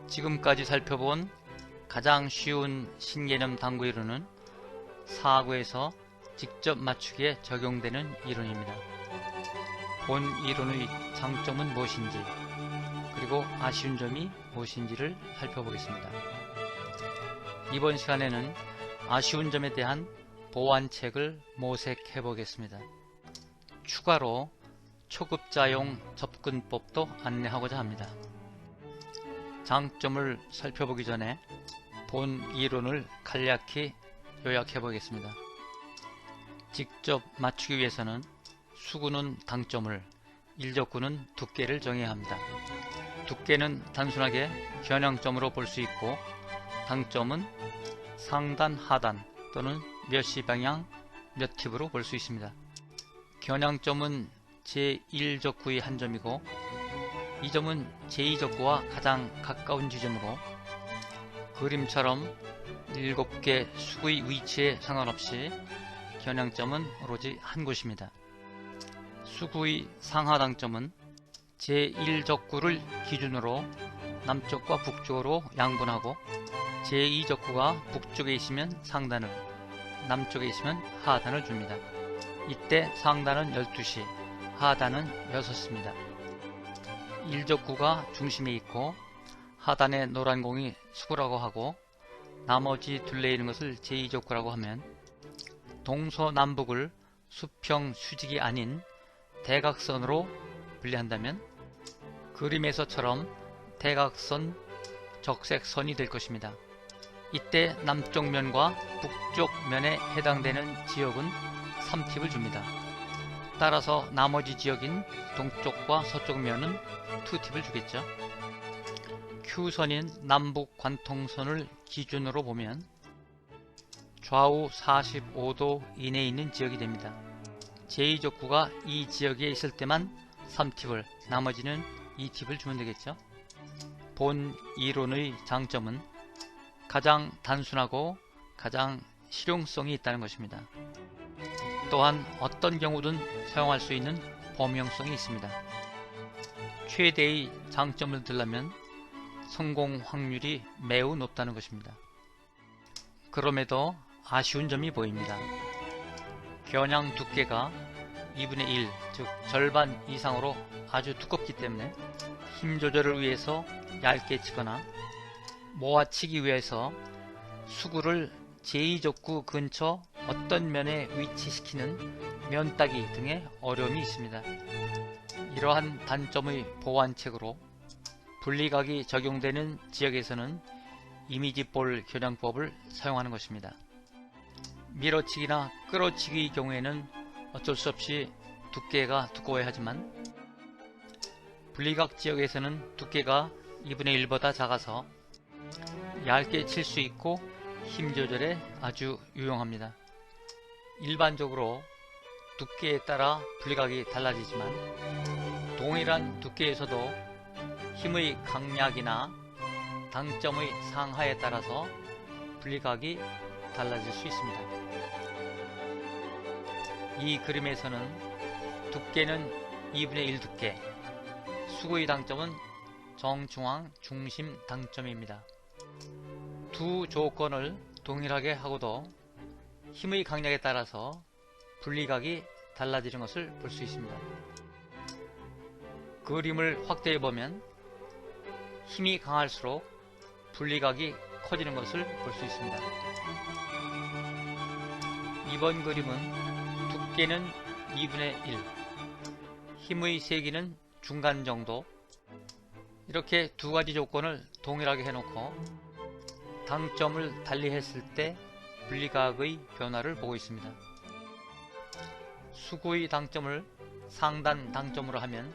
지금까지 살펴본 가장 쉬운 신개념 당구 이론은 사구에서 직접 맞추기에 적용되는 이론입니다. 본 이론의 장점은 무엇인지, 그리고 아쉬운 점이 무엇인지를 살펴보겠습니다. 이번 시간에는 아쉬운 점에 대한 보완책을 모색해 보겠습니다. 추가로 초급자용 접근법도 안내하고자 합니다. 장점을 살펴보기 전에 본 이론을 간략히 요약해 보겠습니다. 직접 맞추기 위해서는 수구는 당점을, 일적구는 두께를 정해야 합니다. 두께는 단순하게 겨냥점으로 볼 수 있고, 당점은 상단, 하단 또는 몇 시 방향, 몇 팁으로 볼 수 있습니다. 겨냥점은 제1적구의 한 점이고, 이 점은 제2적구와 가장 가까운 지점으로 그림처럼 7개 수구의 위치에 상관없이 겨냥점은 오로지 한 곳입니다. 수구의 상하당점은 제1적구를 기준으로 남쪽과 북쪽으로 양분하고, 제2적구가 북쪽에 있으면 상단을, 남쪽에 있으면 하단을 줍니다. 이때 상단은 12시, 하단은 6시입니다. 1적구가 중심에 있고 하단에 노란 공이 수구라고 하고, 나머지 둘레 있는 것을 제2적구라고 하면, 동서남북을 수평 수직이 아닌 대각선으로 분리한다면 그림에서처럼 대각선 적색선이 될 것입니다. 이때 남쪽 면과 북쪽 면에 해당되는 지역은 3팁을 줍니다. 따라서 나머지 지역인 동쪽과 서쪽 면은 2팁을 주겠죠. Q선인 남북 관통선을 기준으로 보면 좌우 45도 이내에 있는 지역이 됩니다. 제2적구가 이 지역에 있을 때만 3팁을, 나머지는 2팁을 주면 되겠죠. 본 이론의 장점은 가장 단순하고 가장 실용성이 있다는 것입니다. 또한 어떤 경우든 사용할 수 있는 범용성이 있습니다. 최대의 장점을 들려면 성공 확률이 매우 높다는 것입니다. 그럼에도 아쉬운 점이 보입니다. 겨냥 두께가 2분의 1, 즉 절반 이상으로 아주 두껍기 때문에 힘 조절을 위해서 얇게 치거나 모아치기 위해서 수구를 제2적구 근처 어떤 면에 위치시키는 면따기 등의 어려움이 있습니다. 이러한 단점의 보완책으로 분리각이 적용되는 지역에서는 이미지볼 겨냥법을 사용하는 것입니다. 밀어치기나 끌어치기의 경우에는 어쩔 수 없이 두께가 두꺼워야 하지만, 분리각 지역에서는 두께가 2분의 1보다 작아서 얇게 칠 수 있고 힘 조절에 아주 유용합니다. 일반적으로 두께에 따라 분리각이 달라지지만 동일한 두께에서도 힘의 강약이나 당점의 상하에 따라서 분리각이 달라질 수 있습니다. 이 그림에서는 두께는 2분의 1 두께, 수구의 당점은 정중앙 중심 당점입니다. 두 조건을 동일하게 하고도 힘의 강약에 따라서 분리각이 달라지는 것을 볼 수 있습니다. 그림을 확대해 보면 힘이 강할수록 분리각이 커지는 것을 볼 수 있습니다. 이번 그림은 두께는 2분의 1, 힘의 세기는 중간 정도, 이렇게 두 가지 조건을 동일하게 해놓고 당점을 달리했을 때 분리각의 변화를 보고 있습니다. 수구의 당점을 상단 당점으로 하면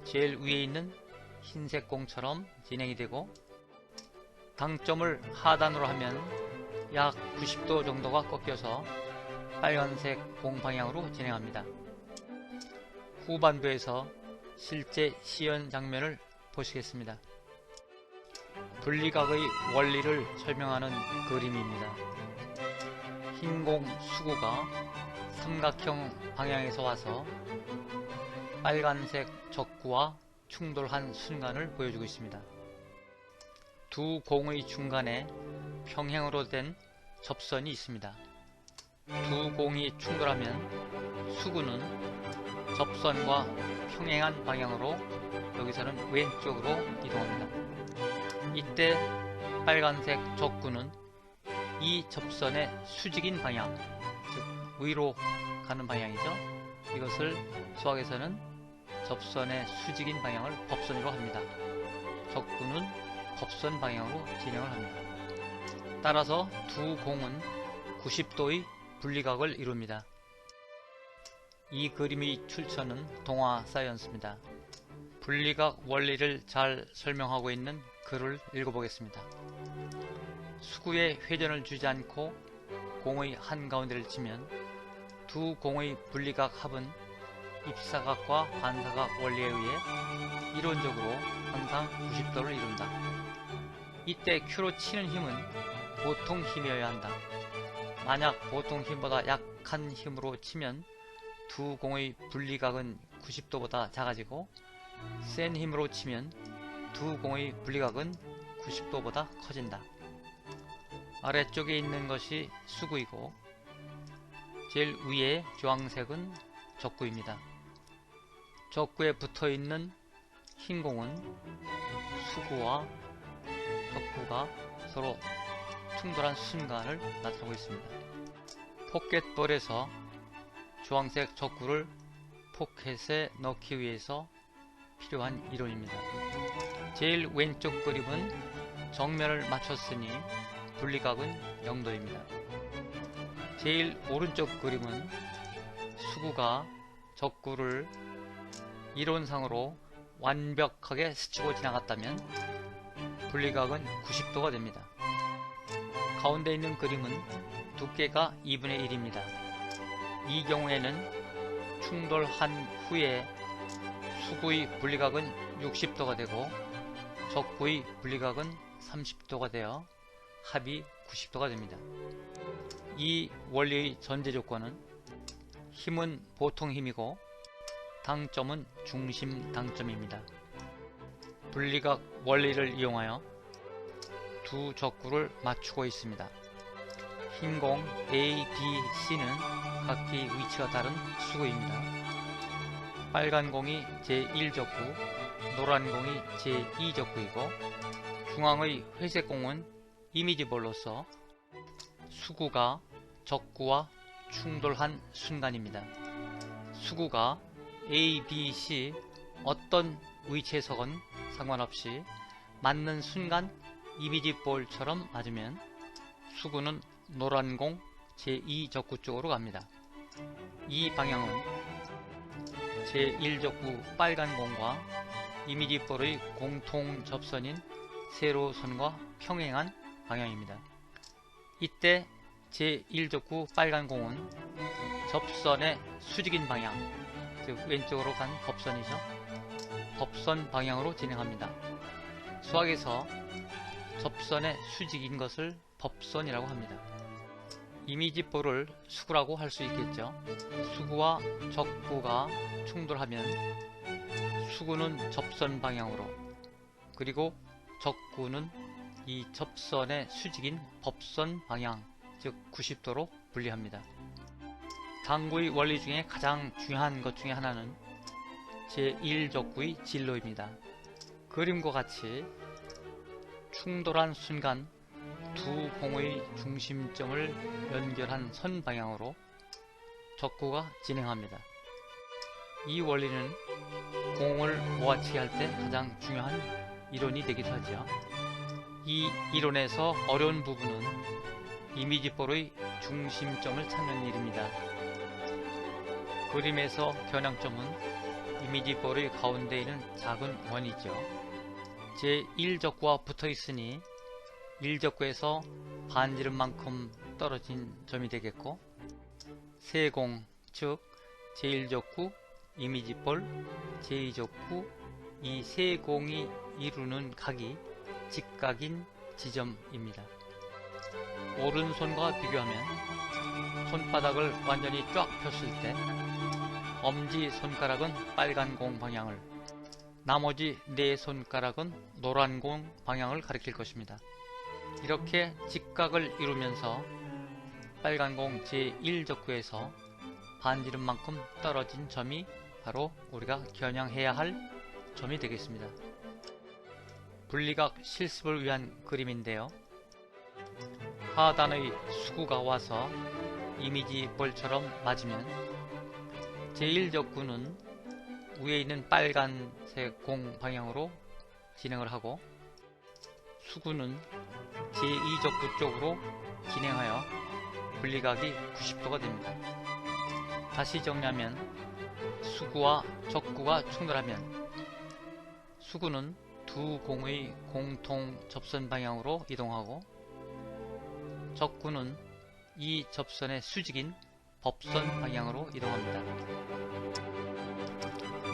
제일 위에 있는 흰색 공처럼 진행이 되고, 당점을 하단으로 하면 약 90도 정도가 꺾여서 빨간색 공 방향으로 진행합니다. 후반부에서 실제 시연 장면을 보시겠습니다. 분리각의 원리를 설명하는 그림입니다. 흰공 수구가 삼각형 방향에서 와서 빨간색 적구와 충돌한 순간을 보여주고 있습니다. 두 공의 중간에 평행으로 된 접선이 있습니다. 두 공이 충돌하면 수구는 접선과 평행한 방향으로 여기서는 왼쪽으로 이동합니다. 이때 빨간색 적구는 이 접선의 수직인 방향, 즉 위로 가는 방향이죠. 이것을 수학에서는 접선의 수직인 방향을 법선으로 합니다. 적구는 법선 방향으로 진행을 합니다. 따라서 두 공은 90도의 분리각을 이룹니다. 이 그림의 출처는 동화 사이언스입니다. 분리각 원리를 잘 설명하고 있는 글을 읽어보겠습니다. 수구에 회전을 주지 않고 공의 한가운데를 치면 두 공의 분리각 합은 입사각과 반사각 원리에 의해 이론적으로 항상 90도를 이룬다. 이때 Q로 치는 힘은 보통 힘이어야 한다. 만약 보통 힘보다 약한 힘으로 치면 두 공의 분리각은 90도보다 작아지고 센 힘으로 치면 두 공의 분리각은 90도보다 커진다. 아래쪽에 있는 것이 수구이고 제일 위에 주황색은 적구입니다. 적구에 붙어있는 흰 공은 수구와 적구가 서로 충돌한 순간을 나타내고 있습니다. 포켓볼에서 주황색 적구를 포켓에 넣기 위해서 필요한 이론입니다. 제일 왼쪽 그림은 정면을 맞췄으니 분리각은 0도입니다. 제일 오른쪽 그림은 수구가 적구를 이론상으로 완벽하게 스치고 지나갔다면 분리각은 90도가 됩니다. 가운데 있는 그림은 두께가 2분의 1입니다. 이 경우에는 충돌한 후에 수구의 분리각은 60도가 되고 적구의 분리각은 30도가 되어 합이 90도가 됩니다. 이 원리의 전제 조건은 힘은 보통 힘이고 당점은 중심 당점입니다. 분리각 원리를 이용하여 두 적구를 맞추고 있습니다. 흰 공 A, B, C는 각기 위치가 다른 수구입니다. 빨간 공이 제1적구, 노란 공이 제2적구이고 중앙의 회색 공은 이미지볼로서 수구가 적구와 충돌한 순간입니다. 수구가 A, B, C 어떤 위치에서건 상관없이 맞는 순간 이미지볼처럼 맞으면 수구는 노란 공 제2적구 쪽으로 갑니다. 이 방향은 제1적구 빨간 공과 이미지볼의 공통 접선인 세로선과 평행한 방향입니다. 이때 제1적구 빨간 공은 접선의 수직인 방향, 즉 왼쪽으로 간 법선이죠. 법선 방향으로 진행합니다. 수학에서 접선의 수직인 것을 법선이라고 합니다. 이미지볼을 수구라고 할 수 있겠죠. 수구와 적구가 충돌하면 수구는 접선 방향으로, 그리고 적구는 이 접선의 수직인 법선 방향, 즉 90도로 분리합니다. 당구의 원리 중에 가장 중요한 것 중에 하나는 제1적구의 진로입니다. 그림과 같이 충돌한 순간 두 공의 중심점을 연결한 선 방향으로 적구가 진행합니다. 이 원리는 공을 모아치기 할 때 가장 중요한 이론이 되기도 하죠. 이 이론에서 어려운 부분은 이미지볼의 중심점을 찾는 일입니다. 그림에서 겨냥점은 이미지볼의 가운데 있는 작은 원이죠. 제1적구와 붙어 있으니 1적구에서 반지름만큼 떨어진 점이 되겠고, 세공, 즉 제1적구, 이미지볼, 제2적구, 이 세공이 이루는 각이 직각인 지점입니다. 오른손과 비교하면 손바닥을 완전히 쫙 폈을 때 엄지손가락은 빨간 공 방향을, 나머지 4손가락은 노란 공 방향을 가리킬 것입니다. 이렇게 직각을 이루면서 빨간 공 제1적구에서 반지름만큼 떨어진 점이 바로 우리가 겨냥해야 할 점이 되겠습니다. 분리각 실습을 위한 그림인데요. 하단의 수구가 와서 이미지 볼처럼 맞으면 제1적구는 위에 있는 빨간색 공 방향으로 진행을 하고 수구는 제2적구 쪽으로 진행하여 분리각이 90도가 됩니다. 다시 정리하면 수구와 적구가 충돌하면 수구는 두 공의 공통 접선 방향으로 이동하고 적구는 이 접선의 수직인 법선 방향으로 이동합니다.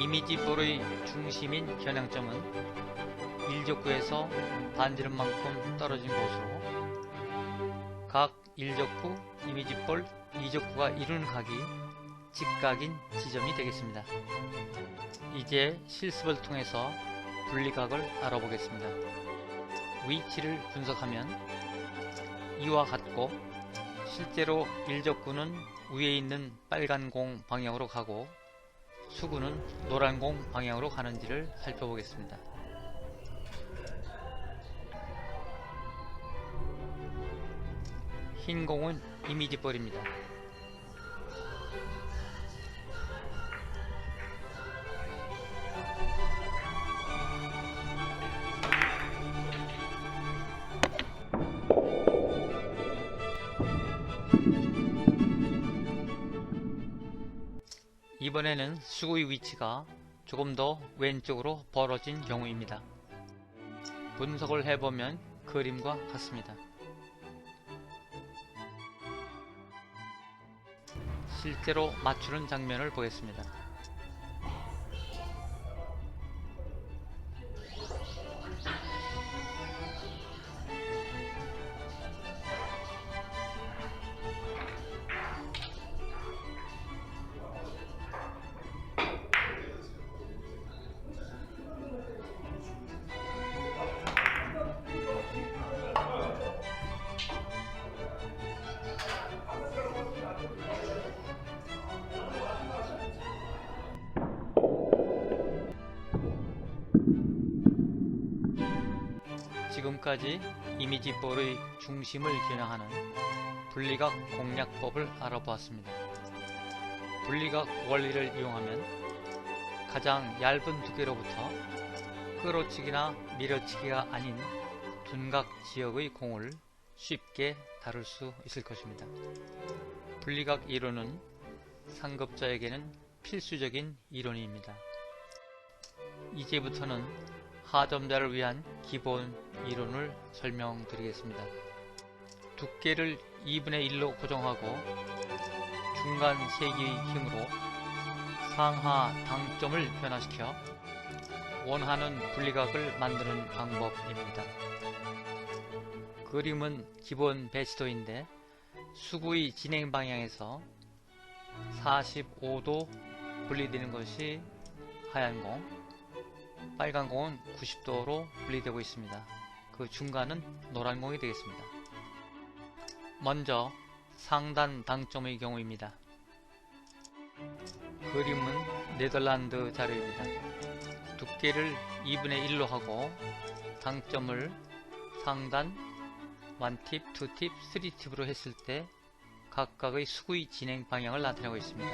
이미지 볼의 중심인 겨냥점은 1적구에서 반지름만큼 떨어진 곳으로 각 1적구, 이미지 볼 2적구가 이루는 각이 직각인 지점이 되겠습니다. 이제 실습을 통해서 분리각을 알아보겠습니다. 위치를 분석하면 이와 같고 실제로 1적구는 위에 있는 빨간 공 방향으로 가고 수구는 노란 공 방향으로 가는지를 살펴보겠습니다. 흰 공은 이미지 볼입니다. 이번에는 수구의 위치가 조금 더 왼쪽으로 벌어진 경우입니다. 분석을 해보면 그림과 같습니다. 실제로 맞추는 장면을 보겠습니다. 지금까지 이미지 볼의 중심을 겨냥하는 분리각 공략법을 알아보았습니다. 분리각 원리를 이용하면 가장 얇은 두께로부터 끌어치기나 밀어치기가 아닌 둔각 지역의 공을 쉽게 다룰 수 있을 것입니다. 분리각 이론은 상급자에게는 필수적인 이론입니다. 이제부터는 하점자를 위한 기본 이론을 설명드리겠습니다. 두께를 2분의 1로 고정하고 중간 세기의 힘으로 상하 당점을 변화시켜 원하는 분리각을 만드는 방법입니다. 그림은 기본 배치도인데 수구의 진행 방향에서 45도 분리되는 것이 하얀 공, 빨간 공은 90도로 분리되고 있습니다. 그 중간은 노란 공이 되겠습니다. 먼저 상단 당점의 경우입니다. 그림은 네덜란드 자료입니다. 두께를 2분의 1로 하고 당점을 상단 1팁, 2팁, 3팁으로 했을 때 각각의 수구의 진행 방향을 나타내고 있습니다.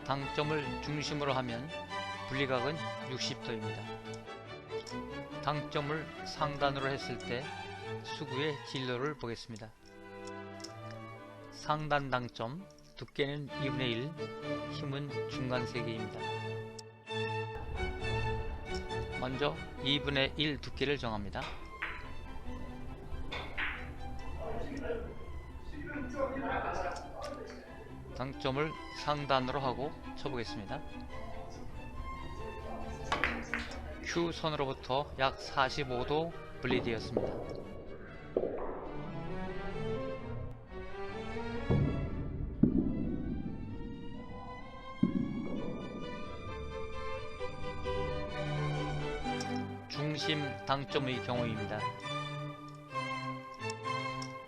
당점을 중심으로 하면 분리각은 60도입니다. 당점을 상단으로 했을 때 수구의 진로를 보겠습니다. 상단 당점, 두께는 2분의 1, 힘은 중간 세기입니다. 먼저 2분의 1 두께를 정합니다. 당점을 상단으로 하고 쳐보겠습니다. Q선으로부터 약 45도 분리되었습니다. 당점의 경우입니다.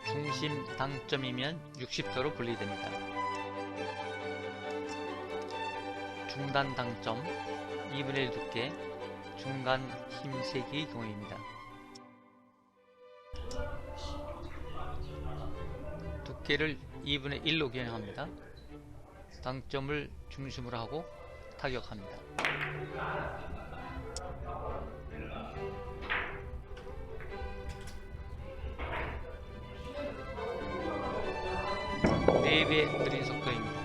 중심 당점이면 60도로 분리됩니다. 중단 당점 2분의 1 두께, 중간 힘세기의 경우입니다. 두께를 2분의 1로 겨냥합니다. 당점을 중심으로 하고 타격합니다. 네 배 느린 속도입니다.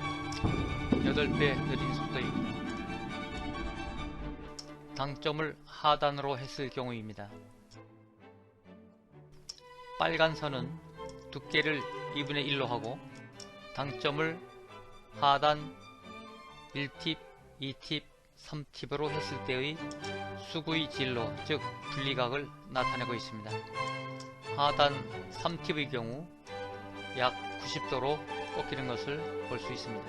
8배 느린 속도입니다. 당점을 하단으로 했을 경우입니다. 빨간 선은 두께를 2분의 1로 하고 당점을 하단 1팁, 2팁, 3팁으로 했을 때의 수구의 진로, 즉 분리각을 나타내고 있습니다. 하단 3팁의 경우 약 90도로 꺾이는 것을 볼 수 있습니다.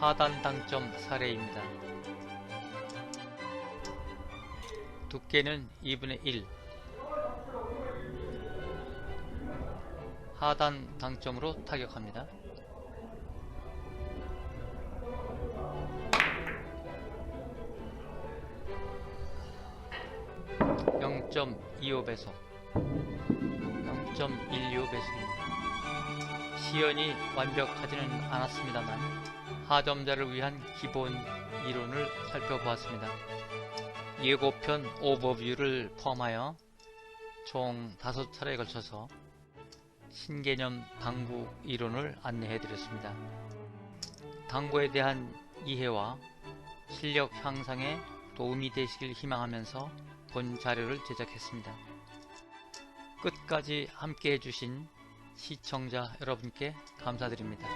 하단 당점 사례입니다. 두께는 2분의 1, 하단 당점으로 타격합니다. (0.25배속) 0.125배속입니다. 시연이 완벽하지는 않았습니다만 하점자를 위한 기본 이론을 살펴보았습니다. 예고편 오버뷰를 포함하여 총 5차례에 걸쳐서 신개념 당구 이론을 안내해 드렸습니다. 당구에 대한 이해와 실력 향상에 도움이 되시길 희망하면서 본 자료를 제작했습니다. 끝까지 함께 해주신 시청자 여러분께 감사드립니다.